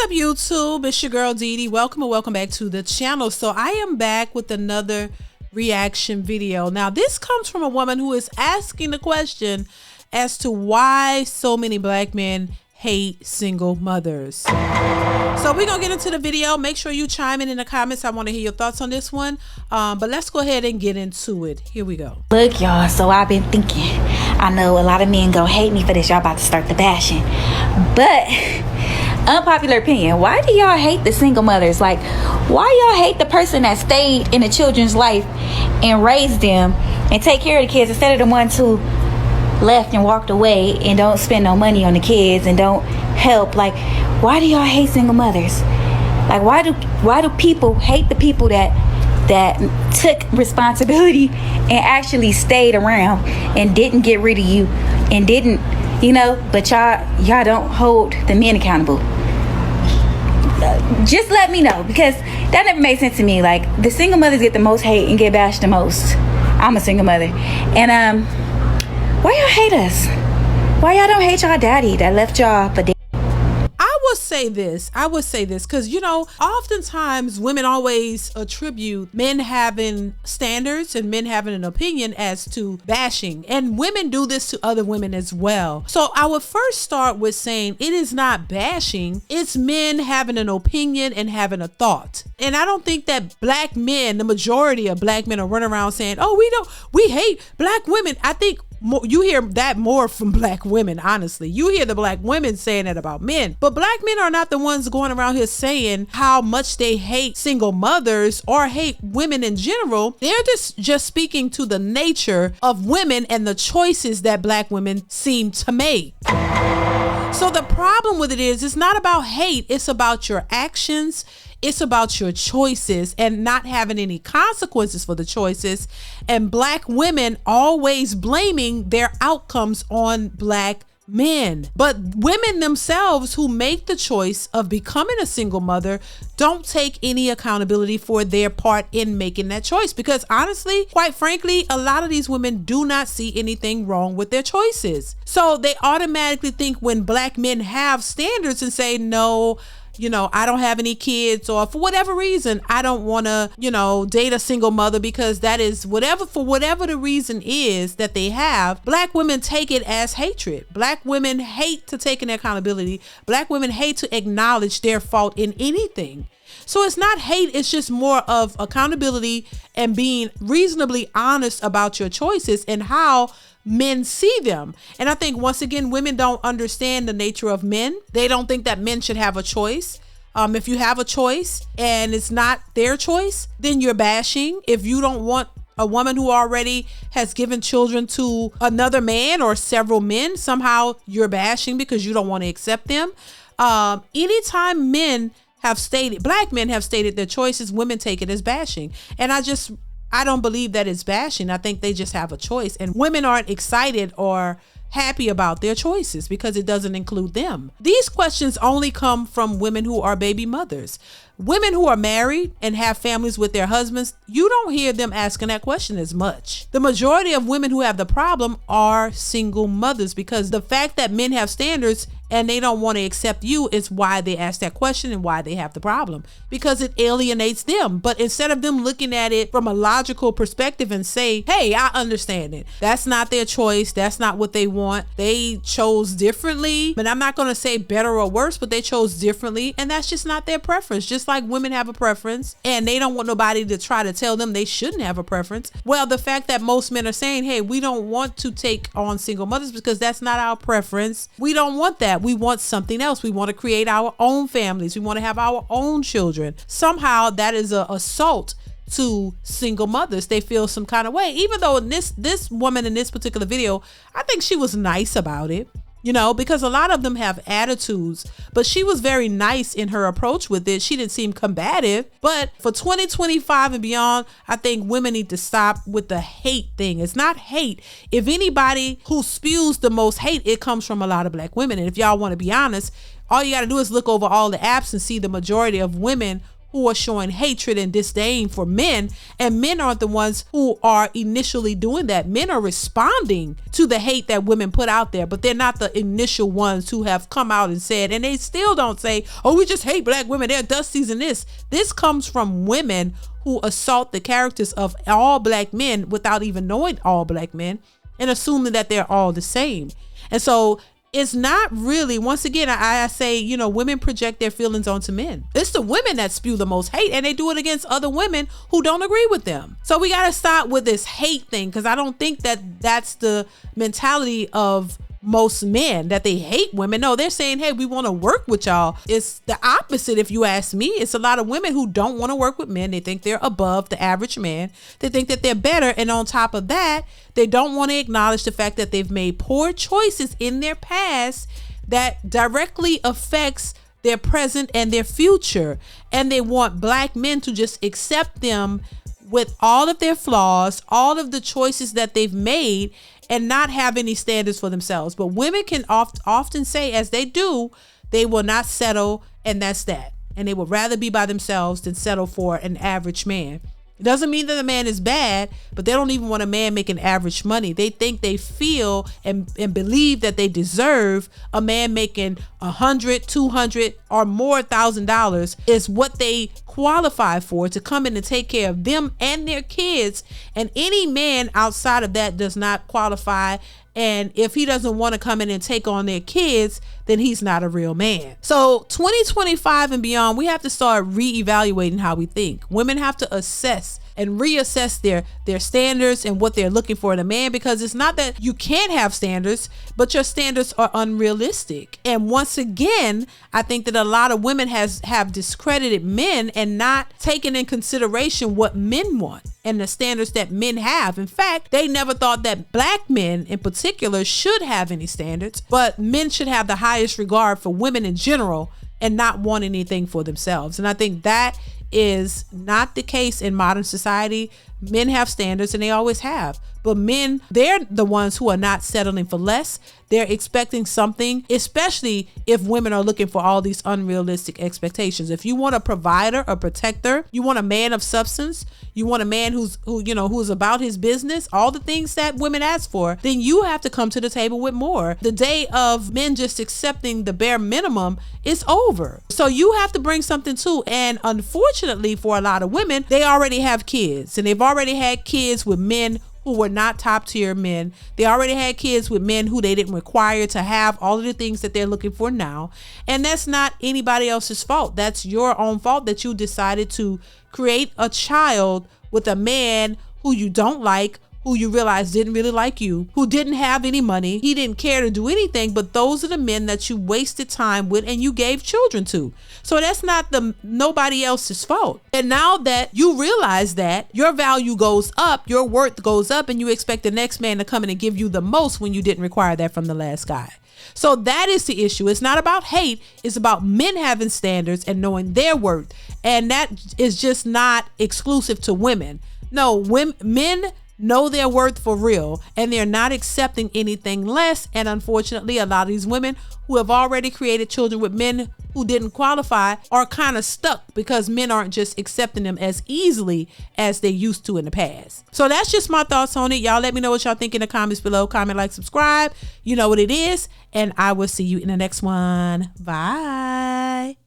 up, YouTube? It's your girl DeeDee. Welcome and welcome back to the channel. So I am back with another reaction video. Now this comes from a woman who is asking the question as to why so many black men hate single mothers. So we're gonna get into the video. Make sure you chime in the comments. I want to hear your thoughts on this one, but let's go ahead and get into it. Here we go. Look, y'all, so I've been thinking, I know a lot of men gonna hate me for this. Y'all about to start the bashing, but unpopular opinion, why do y'all hate the single mothers? Like, why y'all hate the person that stayed in the children's life and raised them and take care of the kids instead of the ones who left and walked away and don't spend no money on the kids and don't help? Like, why do y'all hate single mothers? Like, why do people hate the people that took responsibility and actually stayed around and didn't get rid of you and didn't, you know, but y'all don't hold the men accountable? Just let me know, because that never made sense to me. Like, the single mothers get the most hate and get bashed the most. I'm a single mother, and why y'all hate us? Why y'all don't hate y'all daddy that left y'all for dead? I would say this because, you know, oftentimes women always attribute men having standards and men having an opinion as to bashing, and women do this to other women as well. So I would first start with saying it is not bashing, it's men having an opinion and having a thought. And I don't think that black men, the majority of black men, are running around saying, oh, we hate black women. I think you hear that more from black women. Honestly, you hear the black women saying that about men, but black men are not the ones going around here saying how much they hate single mothers or hate women in general. They're just speaking to the nature of women and the choices that black women seem to make. So the problem with it is, it's not about hate, it's about your actions. It's about your choices and not having any consequences for the choices, and black women always blaming their outcomes on black men. But women themselves who make the choice of becoming a single mother don't take any accountability for their part in making that choice, because honestly, quite frankly, a lot of these women do not see anything wrong with their choices. So they automatically think when black men have standards and say, no, you know, I don't have any kids, or for whatever reason, I don't want to, you know, date a single mother, because that is for whatever the reason is that they have, black women take it as hatred. Black women hate to take an accountability. Black women hate to acknowledge their fault in anything. So it's not hate, it's just more of accountability and being reasonably honest about your choices and how men see them. And I think, once again, women don't understand the nature of men. They don't think that men should have a choice. If you have a choice and it's not their choice, then you're bashing. If you don't want a woman who already has given children to another man or several men, somehow you're bashing because you don't want to accept them. Anytime black men have stated their choices, women take it as bashing. And I don't believe that it's bashing. I think they just have a choice, and women aren't excited or happy about their choices because it doesn't include them. These questions only come from women who are baby mothers. Women who are married and have families with their husbands, you don't hear them asking that question as much. The majority of women who have the problem are single mothers, because the fact that men have standards and they don't want to accept you is why they ask that question and why they have the problem, because it alienates them. But instead of them looking at it from a logical perspective and say, hey, I understand it, that's not their choice, that's not what they want, they chose differently. But I'm not going to say better or worse, but they chose differently, and that's just not their preference. Just like women have a preference and they don't want nobody to try to tell them they shouldn't have a preference. Well, the fact that most men are saying, hey, we don't want to take on single mothers because that's not our preference, we don't want that. We want something else. We want to create our own families. We want to have our own children. Somehow that is an assault to single mothers. They feel some kind of way, even though this woman in this particular video, I think she was nice about it. You know, because a lot of them have attitudes, but she was very nice in her approach with it. She didn't seem combative. But for 2025 and beyond, I think women need to stop with the hate thing. It's not hate. If anybody who spews the most hate, it comes from a lot of black women. And if y'all want to be honest, all you got to do is look over all the apps and see the majority of women who are showing hatred and disdain for men, and men aren't the ones who are initially doing that. Men are responding to the hate that women put out there, but they're not the initial ones who have come out and said, and they still don't say, oh, we just hate black women, they're dusties and this. This comes from women who assault the characters of all black men without even knowing all black men and assuming that they're all the same. And so it's not really, once again, I say, you know, women project their feelings onto men. It's the women that spew the most hate, and they do it against other women who don't agree with them. So we got to stop with this hate thing, because I don't think that that's the mentality of most men, that they hate women. No, they're saying, hey, we want to work with y'all. It's the opposite, if you ask me. It's a lot of women who don't want to work with men. They think they're above the average man. They think that they're better. And on top of that, they don't want to acknowledge the fact that they've made poor choices in their past that directly affects their present and their future. And they want black men to just accept them with all of their flaws, all of the choices that they've made, and not have any standards for themselves. But women can often say, as they do, they will not settle, and that's that. And they would rather be by themselves than settle for an average man. It doesn't mean that a man is bad, but they don't even want a man making average money. They think, they feel and believe that they deserve a man making $100, $200 or more $1,000 is what they qualify for, to come in and take care of them and their kids. And any man outside of that does not qualify. And if he doesn't want to come in and take on their kids, then he's not a real man. So 2025 and beyond, we have to start reevaluating how we think. Women have to assess and reassess their standards and what they're looking for in a man, because it's not that you can't have standards, but your standards are unrealistic. And once again, I think that a lot of women have discredited men and not taken in consideration what men want and the standards that men have. In fact, they never thought that black men in particular should have any standards, but men should have the highest regard for women in general and not want anything for themselves. And I think that is not the case in modern society. Men have standards, and they always have. But men, they're the ones who are not settling for less. They're expecting something, especially if women are looking for all these unrealistic expectations. If you want a provider, a protector, you want a man of substance, you want a man who's about his business, all the things that women ask for, then you have to come to the table with more. The day of men just accepting the bare minimum is over. So you have to bring something too. And unfortunately for a lot of women, they already have kids, and they've already had kids with men who were not top tier men. They already had kids with men who they didn't require to have all of the things that they're looking for now. And that's not anybody else's fault. That's your own fault that you decided to create a child with a man who you don't like, who you realize didn't really like you, who didn't have any money. He didn't care to do anything, but those are the men that you wasted time with and you gave children to. So that's not nobody else's fault. And now that you realize that, your value goes up, your worth goes up, and you expect the next man to come in and give you the most when you didn't require that from the last guy. So that is the issue. It's not about hate. It's about men having standards and knowing their worth. And that is just not exclusive to women. No, men know their worth for real, and they're not accepting anything less. And unfortunately, a lot of these women who have already created children with men who didn't qualify are kind of stuck because men aren't just accepting them as easily as they used to in the past. So that's just my thoughts on it. Y'all let me know what y'all think in the comments below. Comment, like, subscribe. You know what it is. And I will see you in the next one. Bye.